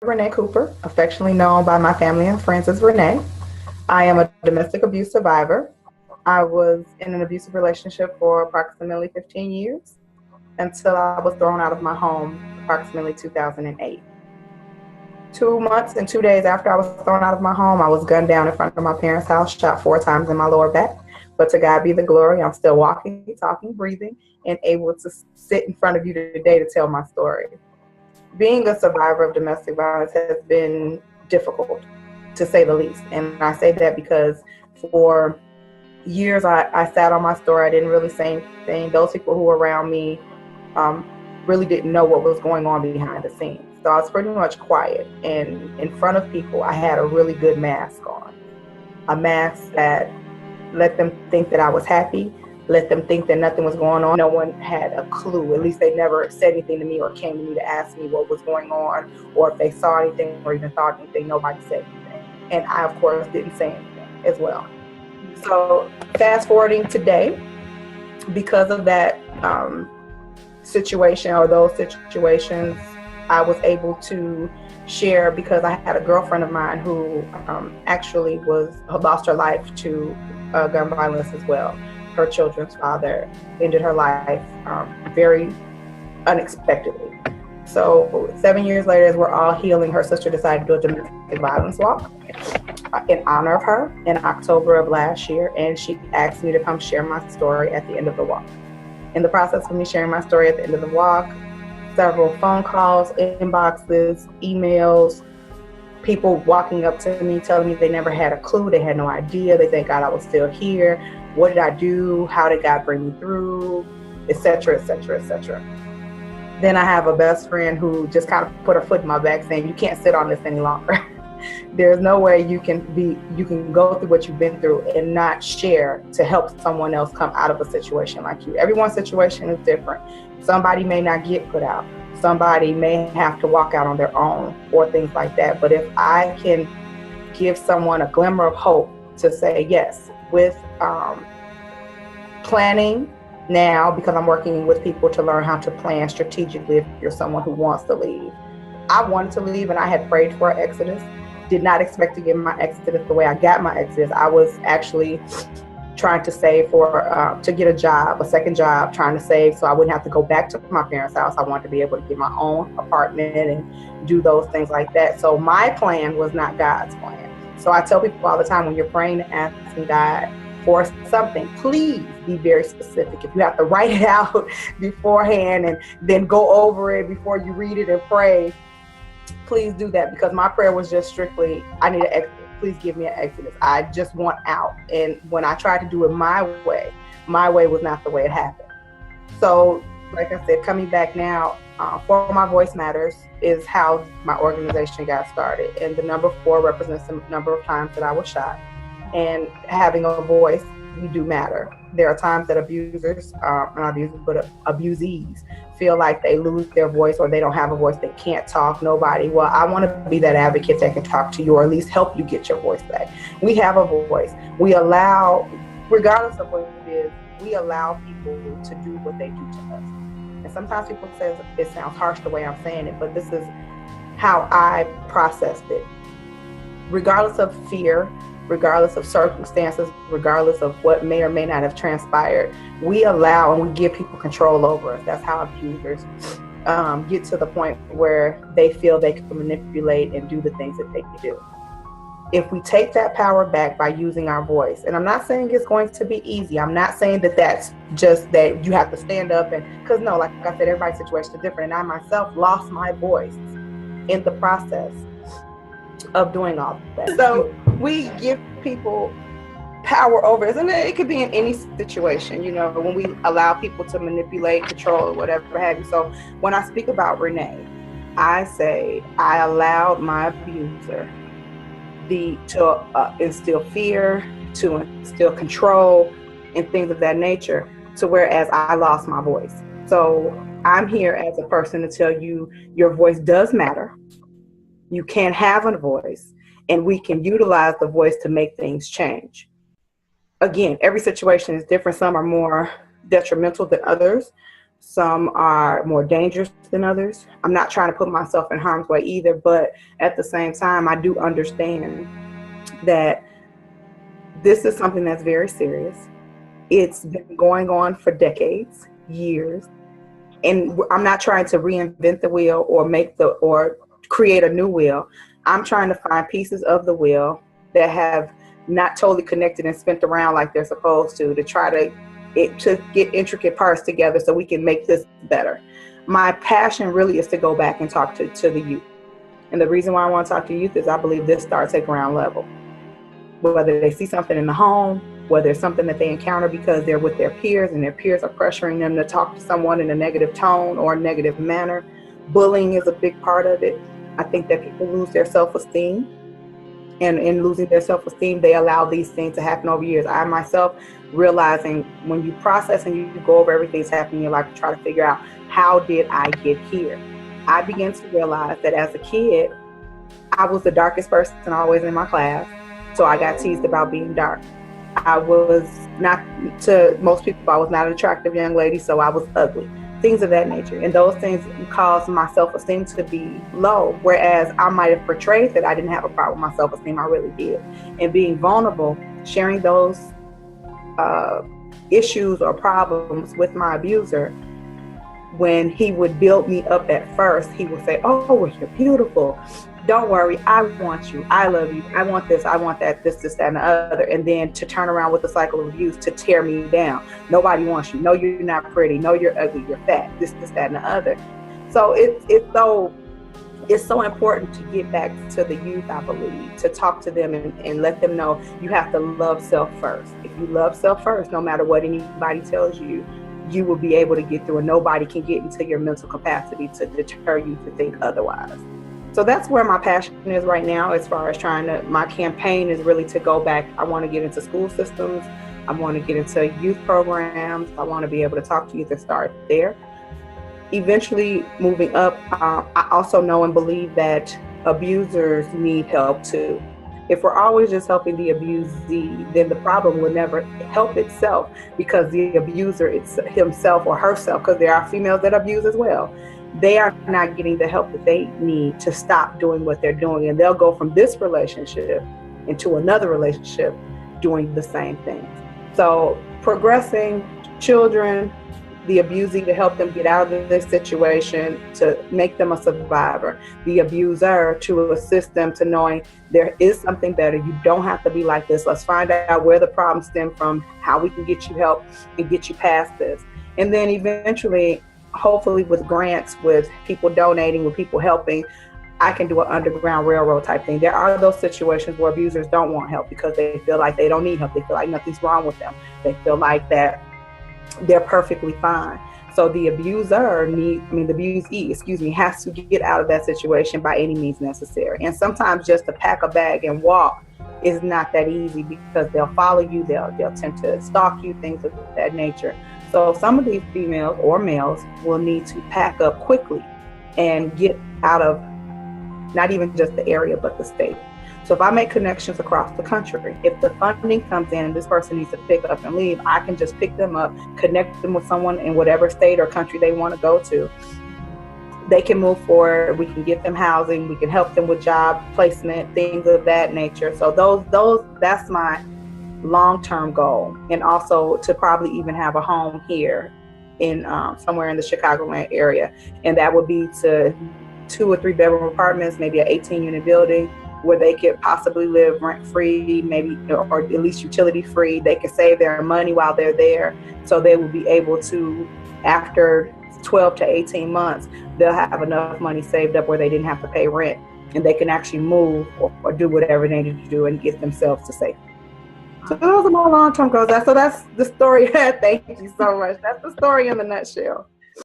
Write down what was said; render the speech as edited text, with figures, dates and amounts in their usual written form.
Renee Cooper, affectionately known by my family and friends as Renee. I am a domestic abuse survivor. I was in an abusive relationship for approximately 15 years until I was thrown out of my home approximately 2008. 2 months and 2 days after I was thrown out of my home, I was gunned down in front of my parents' house, shot 4 times in my lower back. But to God be the glory, I'm still walking, talking, breathing, and able to sit in front of you today to tell my story. Being a survivor of domestic violence has been difficult, to say the least. And I say that because for years I sat on my story. I didn't really say anything. Those people who were around me um, really didn't know what was going on behind the scenes. So I was pretty much quiet. And in front of people, I had a really good mask on, a mask that let them think that I was happy, let them think that nothing was going on. No one had a clue. At least they never said anything to me or came to me to ask me what was going on, or if they saw anything or even thought anything, nobody said anything. And I, of course, didn't say anything as well. So fast forwarding today, because of that situation or those situations, I was able to share because I had a girlfriend of mine who actually lost her life to gun violence as well. Her children's father ended her life very unexpectedly. So 7 years later, as we're all healing, her sister decided to do a domestic violence walk in honor of her in October of last year, and she asked me to come share my story at the end of the walk. In the process of me sharing my story at the end of the walk, several phone calls, inboxes, emails, people walking up to me telling me they never had a clue, they had no idea, they thank God I was still here. What did I do? How did God bring me through? Etc., etc., etc. Then I have a best friend who just kind of put her foot in my back saying, you can't sit on this any longer. There's no way you can go through what you've been through and not share to help someone else come out of a situation like you. Everyone's situation is different. Somebody may not get put out. Somebody may have to walk out on their own or things like that. But if I can give someone a glimmer of hope to say yes, with planning now, because I'm working with people to learn how to plan strategically if you're someone who wants to leave. I wanted to leave and I had prayed for an exodus. Did not expect to get my exodus the way I got my exodus. I was actually trying to save to get a job, a second job, trying to save so I wouldn't have to go back to my parents' house. I wanted to be able to get my own apartment and do those things like that. So my plan was not God's plan. So I tell people all the time, when you're praying and asking God for something, please be very specific. If you have to write it out beforehand and then go over it before you read it and pray, please do that, because my prayer was just strictly, I need an exodus. Please give me an exodus. I just want out. And when I tried to do it my way was not the way it happened. So, like I said, coming back now, For My Voice Matters is how my organization got started. And the number 4 represents the number of times that I was shot. And having a voice, we do matter. There are times that abusers, not abusers, but abusees feel like they lose their voice or they don't have a voice, they can't talk, nobody. Well, I want to be that advocate that can talk to you or at least help you get your voice back. We have a voice. We allow, regardless of what it is, we allow people to do what they do to us. And sometimes people say it sounds harsh the way I'm saying it, but this is how I processed it. Regardless of fear, regardless of circumstances, regardless of what may or may not have transpired, we allow and we give people control over us. That's how abusers get to the point where they feel they can manipulate and do the things that they do. If we take that power back by using our voice, and I'm not saying it's going to be easy. I'm not saying that that's just that you have to stand up because no, like I said, everybody's situation is different. And I myself lost my voice in the process of doing all that. So we give people power over us, and it could be in any situation, when we allow people to manipulate, control, or whatever have you. So when I speak about Renee, I say I allowed my abuser to instill fear, to instill control, and things of that nature, to whereas I lost my voice. So I'm here as a person to tell you your voice does matter. You can have a voice, and we can utilize the voice to make things change. Again, every situation is different. Some are more detrimental than others. Some are more dangerous than others. I'm not trying to put myself in harm's way either, but at the same time, I do understand that this is something that's very serious. It's been going on for decades, years, and I'm not trying to reinvent the wheel or create a new wheel. I'm trying to find pieces of the wheel that have not totally connected and spent around like they're supposed to try to get intricate parts together so we can make this better. My passion really is to go back and talk to the youth. And the reason why I want to talk to youth is I believe this starts at ground level. Whether they see something in the home, whether it's something that they encounter because they're with their peers and their peers are pressuring them to talk to someone in a negative tone or a negative manner. Bullying is a big part of it. I think that people lose their self-esteem. And in losing their self-esteem, they allow these things to happen over years. I myself, realizing when you process and you go over everything that's happening in your life to try to figure out, how did I get here? I began to realize that as a kid, I was the darkest person always in my class. So I got teased about being dark. I was not, to most people, I was not an attractive young lady, so I was ugly. Things of that nature. And those things caused my self-esteem to be low, whereas I might have portrayed that I didn't have a problem with my self-esteem. I really did. And being vulnerable, sharing those issues or problems with my abuser, when he would build me up at first, he would say, "Oh, well, you're beautiful. Don't worry, I want you, I love you, I want this, I want that, this, that, and the other." And then to turn around with the cycle of abuse to tear me down. Nobody wants you. No, you're not pretty. No, you're ugly. You're fat. This, that, and the other. So it's so important to get back to the youth, I believe, to talk to them and let them know you have to love self first. If you love self first, no matter what anybody tells you, you will be able to get through, and nobody can get into your mental capacity to deter you to think otherwise. So that's where my passion is right now, as far as my campaign is really to go back. I want to get into school systems. I want to get into youth programs. I want to be able to talk to youth and start there. Eventually moving up, I also know and believe that abusers need help too. If we're always just helping the abusee, then the problem will never help itself, because the abuser himself or herself, because there are females that abuse as well, they are not getting the help that they need to stop doing what they're doing. And they'll go from this relationship into another relationship doing the same thing. So progressing children, the abusee, to help them get out of this situation, to make them a survivor. The abuser, to assist them to knowing there is something better. You don't have to be like this. Let's find out where the problems stem from, how we can get you help and get you past this. And then eventually, hopefully with grants, with people donating, with people helping, I can do an underground railroad type thing. There are those situations where abusers don't want help because they feel like they don't need help. They feel like nothing's wrong with them. They feel like that they're perfectly fine. So the the abusee, has to get out of that situation by any means necessary. And sometimes just to pack a bag and walk is not that easy, because they'll follow you, they'll tend to stalk you, things of that nature. So some of these females or males will need to pack up quickly and get out of not even just the area, but the state. So if I make connections across the country, if the funding comes in and this person needs to pick up and leave, I can just pick them up, connect them with someone in whatever state or country they want to go to. They can move forward. We can get them housing. We can help them with job placement, things of that nature. So that's my long-term goal. And also to probably even have a home here in somewhere in the Chicagoland area. And that would be to 2 or 3 bedroom apartments, maybe an 18-unit building, where they could possibly live rent-free, maybe, or at least utility-free. They can save their money while they're there. So they will be able to, after 12 to 18 months, they'll have enough money saved up where they didn't have to pay rent, and they can actually move or do whatever they need to do and get themselves to safety. So those are my long-term goals. So that's the story. Thank you so much. That's the story in a nutshell.